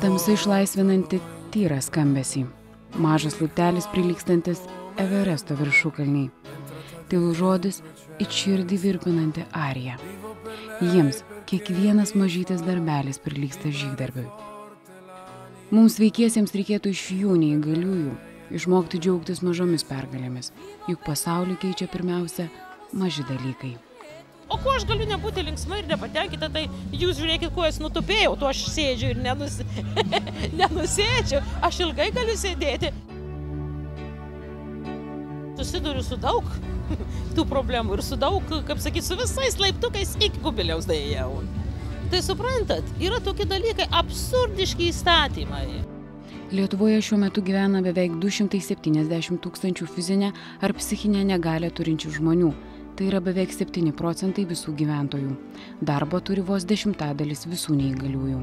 Tamsa išlaisvinanti tyrą skambesį. Mažas laiptelis prilygstantis Everesto viršukalniai. Tylų žodis it širdį virpinanti arija. Jiems kiekvienas mažytis darbelis prilygsta žygdarbiui. Mums sveikiesiems reikėtų iš jų neįgaliųjų išmokti džiaugtis mažomis pergalėmis, juk pasaulį keičia pirmiausia maži dalykai. O kuo aš galiu nebūti linksma ir nepatenkinta, tai jūs žiūrėkit, kuo aš nutupėjau, tuo aš sėdžiu ir nenusėdžiu, aš ilgai galiu sėdėti. Susiduriu su daug tų problemų ir su daug, kaip sakyt, su visais laiptukais iki Kubiliaus daėjau. Tai suprantat, yra tokie dalykai, absurdiški įstatymai. Lietuvoje šiuo metu gyvena beveik 270 000 fizinę ar psichinę negalią turinčių žmonių. Tai yra beveik 7% visų gyventojų. Darbo turi vos 10% visų neįgaliųjų.